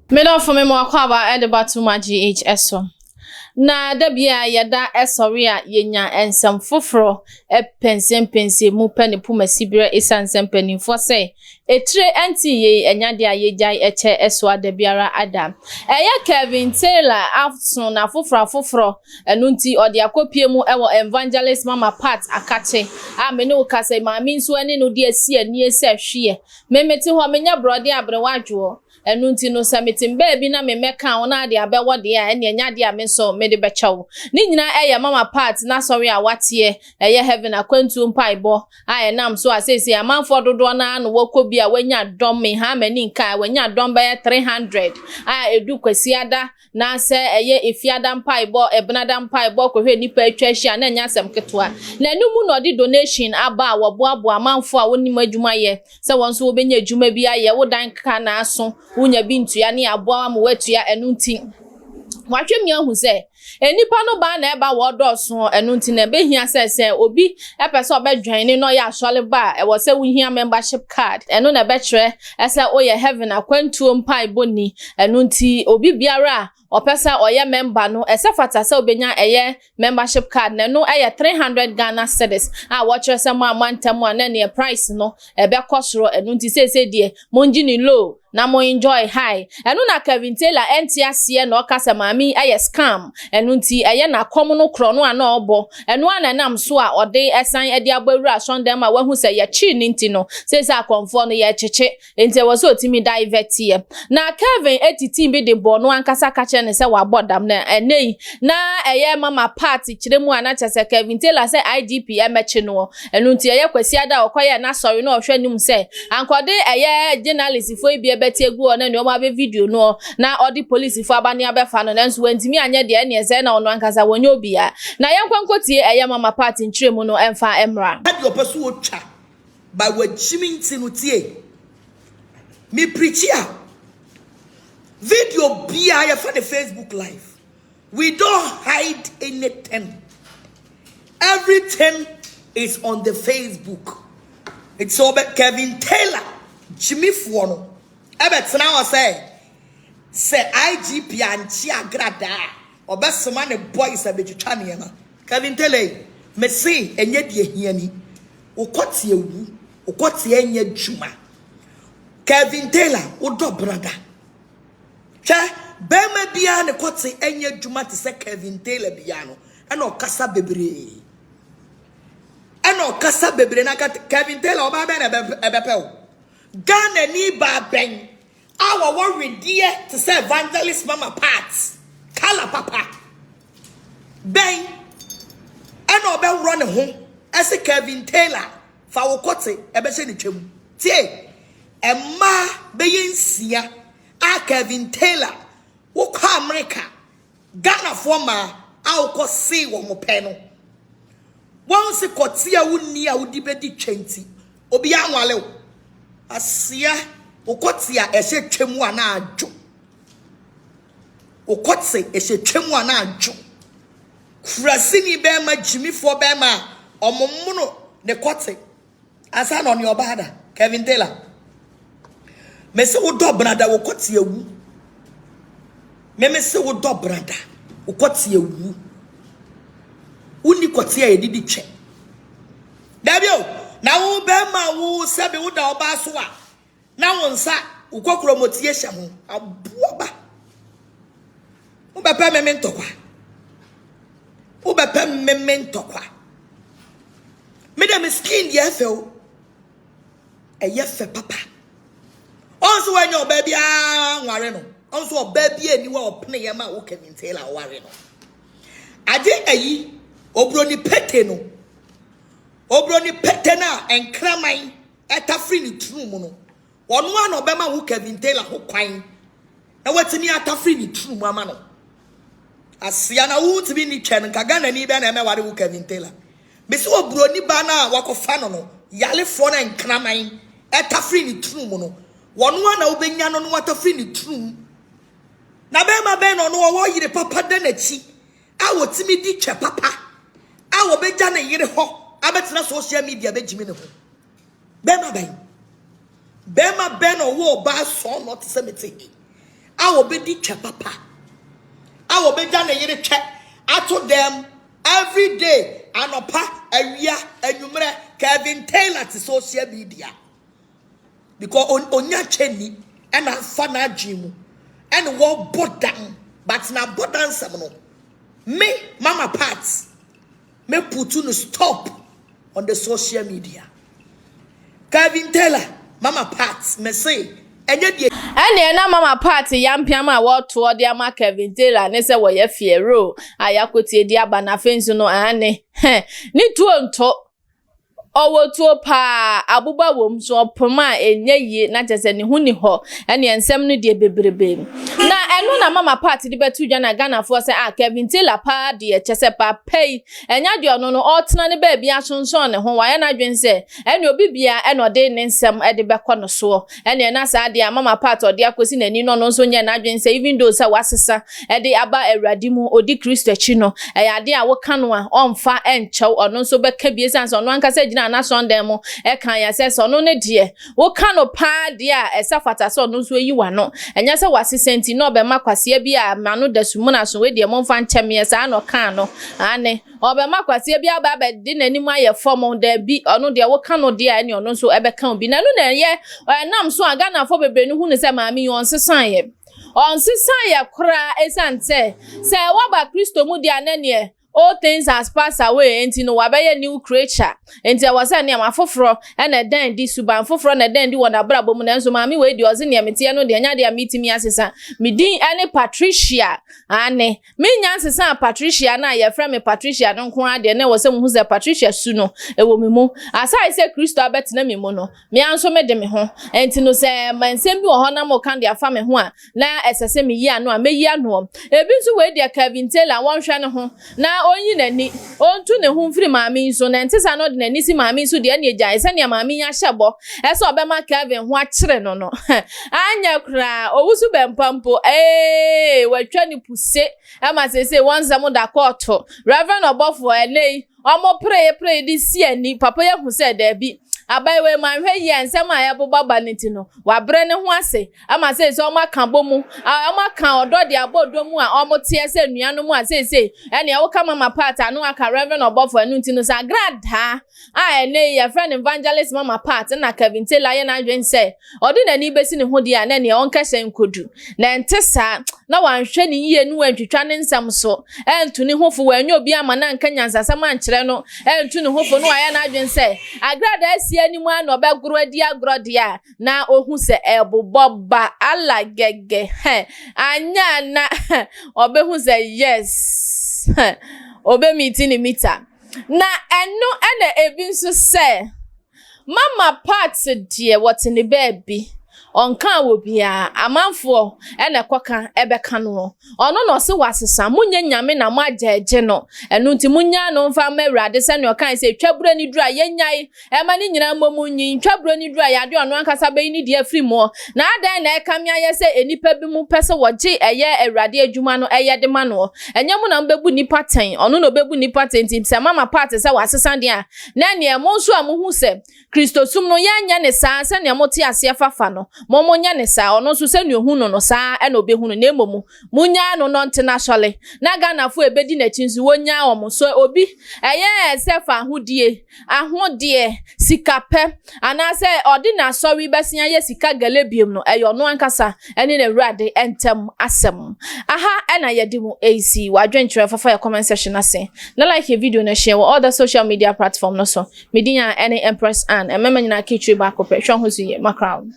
Middle for me more kwaba at the batuma GHS. Na debia yada esoria yenya ensem foforo pensi mu peni puma sibire esansem peni for say etre anti ye enyade ayejai eche eswa debiara adam eye Kevin Taylor afson na foforo enunti ode akopie mu ewo evangelist mama part akache a me ne ukase maami nso ani no de asi ani ese hwe memeti ho menya brode abrewadwo enunti no samitin baby na me meka wona de abewo de a ene enyade a me so me de bechawo ni nyina eye mama part na sorry a watie eye heaven akwantu mpaibo a enam so asesi amanfo dodo na no wakobi a wanya dom me ha mani nka wanya dom ba 300 a edu kwasiada na se eye efiada mpaibo ebnada mpaibo kohwe nipa atwahia na nya asem ketwa na numu no de donation aba woboabo amanfo a woni madwuma ye se wonso wobenya adwuma bi aye wodan ka na aso unya bintu ya ni aboa ma watua enunti watwem ya hu se enipa no ba na eba wodoso enunti na behia sese obi epese obedwan ni no ya asole ba e wo se wuhia membership card eno na betre ese oye heaven akwantuo mpai boni enunti obi biara opesa oye member no ese fata se obenya eye membership card na no eye 300 Ghana cedis a watcher se mo amantamu na ne price no ebe kosoro enunti sese die monji ni low na mo enjoy high eno na Kevin Taylor entiase na okasa mami eye scam enunti eye na kom no kro no ana obo eno ananam so a ode esan ede agbawura sondem a wahu se ye chi ninti no sese akonfo no ye cheche enti wo so otimi divert ye na Kevin etiti bi de bo no ankasa kache ne se wabodam na enei na eye mama party kiremu ana chese Kevin Taylor se IGP emechi no enunti eye kwasi ada okoye na sorry no ohwe nim se ankode eye journalist fo bi beti egu na ne o ma be video no na odi police fo abane abefa no nanso wantimi anye de ne eze na ono ankasa wonye obia na yankwankotie eye mama party ntremu no emfa emra adi opesu otwa ba wachimi ntinu tie me preacher video bia ya for the Facebook live. We don't hide anything. Everything is on the Facebook. It's over Kevin Taylor. Jimmy Fuono. Ebet now say IGP and Agradaa. Or best man the boys are vegetarian. Kevin Taylor, me say enye die hiani. Okoti ewu. Okoti enye juma. Kevin Taylor, odo brother. Bema bia ne kwoti enye dwuma te se Kevin Taylor bia no ena okasa bebre na Kevin Taylor oba be na ebepel Ghana ni ba ben awa wo redie te se evangelist mama parts kala papa ben ena oba wro ne ho ese Kevin Taylor fa wo kwoti ebe hye ne twem tie emma be yensia a Kevin Taylor woko America Ghana forma a woko see wo mo pe no won se kotia wonni a wodi bedi twenti obi anwale wo asia wokotia ehye twemu ana adwo wokotse ehye twemu ana adwo krasini be ma jimifo be ma omommuno ne kote asa no ne obada Kevin Taylor mese wo do brada wo kwoti ewu mese wo do brada wo kwoti ewu uni kwoti e didi twe dabio na wo be ma wo sebe wo da oba so a na wo nsa wo kokro motie hye ho aboba wo be pa memento kwa me dem skin ye fe o eye fe papa onso wanyo baby nware no onso baby ani wa opne yema wo Kevin Taylor ware no ade ayi obroni pete na enkraman eta free ni true mu no ono ano bema wo Kevin Taylor ho kwan na watini ata free ni true mu ama no asia na wo tibi ni twen nkaga na ni be na emeware wo Kevin Taylor besi obroni ba na wakofa no yale fro na enkraman eta free ni true mu no wonu na obenya no wata free ni true na be ma be no wo yire papa de na chi a wotimi di twa papa a wo beja na yire ho abetena social media be jimi ne ho be ma be no wo ba so not semete a I will be the papa. I will be done a year check. I told them every day, Anopa, Area, and Numere, Kevin Taylor to social media. Because Onya Chenny and a fana Jim and what bought down, but now bought down some. Me, Mama Pats, me put on a stop on the social media. Kevin Taylor, Mama Pats, me say, and yet, na mama party yampiama what to the ama Kevin Taylor ne se wo ye fiero ayakotie di aba na fensu no ane ni tuo nto owo tuo pa abuba wom so opoma enye yi na jese ne hu ni ho ene ensem no de bebrebe na eno na mama party di betu dwa na Ghana fo se Kevin Taylor pa de chese pa pay enya de ono no otena ne ba bia sonson ne ho wa ye na dwen se ene obi bia ene de ne nsem de bekọ no so ene na sa de mama party de akosi nani no no so nya na dwen se even though se wasesa de aba Awurade mu odi Kristo chi no ya de a wo kanu a omfa enchew ono so beka bie sanse ono anka se gina na Sunday mo kan ya se so no ne de wo kanu pa de a esafata so no so yi wa no enya se wasesenti no be makwase bia manu da sumu na so we de mo mfa ncheme ya sa no kan no ane obe makwase bia ba be de nanim aye form da bi ono de wo kanu de a ne ono so ebe kan bi na no na ye nam so aga na fo bebre no hu ne se maami yon sesan ye on sesan ye kra esante se wa ba Kristo mu de anane all things has passed away enti no wabaye new creature enti awasa ne amafoforo na dan di suban foforo na dan di wona brabo mu na nso maami we di ozi ne metie no de anya de amitimi asesa midin ane Patricia ane me nya asesa Patricia na ye frame Patricia no nko ade na wo se mu ze Patricia su no ewo memu asa ise Kristo abetina memu no me anso me de me ho enti no se mansem bi wo ho na mo kan de afa me ho a na esese me yi ano a me yi ano ebi nso we de Kevin Taylor won hwe ne ho na onyi nani ontu ne hu mfiri maami nso na ntisa no de nani si maami nso de ane gya ese ne maami nya hyebo ese obema Kevin ho akire no no anya kra owusu bempampo watwa ni puse ama sese wanza da koto Reverend Obofo enei omo pray di si ani papa ya hu se da bi abai we manhwe yi ensem aya bobaba niti no wabre ne ho ase ama se so ma kan bomu ama kan odo de abodo mu a omo tie se nuanu mu a se ene e wo ka mama part anu aka Reverend Obofo anu nti no sa Agradaa ene ya friend evangelist mama part na Kevin Taylor ye na dwen se odi na ni besi ne ho de a na ne on ka hyen kodu na ntesa na wanhwe ni yie nu antwitwa ne nsam so entu ne hofo wanyo obi ama na nka nyansasam ankyere no entu ne hofo no aya na dwen se Agradaa animu an obegro adi agro dia na ohun se eboboba ala gege anya na obehun se yes obe meeting ni meter na eno ene ebinso se mama part die what ni baby onka wo bia amanfo ene koka ebeka no ono no se wasesa munye nyame na majeje no enu nti munya no mfa mawrade se ne okan se twabura ni dura yenyai ema ni nyina momunyi twabura ni dura yade ono ankasa be ni de afri mo na adan na ekamia ye se enipa bi mu pese woje eye awrade adwuma no eye de ma no enyam na mbebu nipa ten ono no bebu nipa ten nti se mama part se wasesa de a na ne mo nso amuhu se Kristo sum no yanya ne saa se ne mo ti ase fafa no momonya ne saa ono so se ne hu no saa e na obehunu na emomu munya no internationally na Ghana fo ebedi na chinsu wonya omo so obi eye sefa ahudie sikape anase odina sorry besia ye sika galebiem no eyo no ankasa ene na Awurade entem asem aha ena yedimu AC wadwenkyerɛ fafa ya comment section ase na like your video na share with all the social media platform no so medinya any Empress and emema nyina kitwe ba kopɛ hwa ho so ye macrown.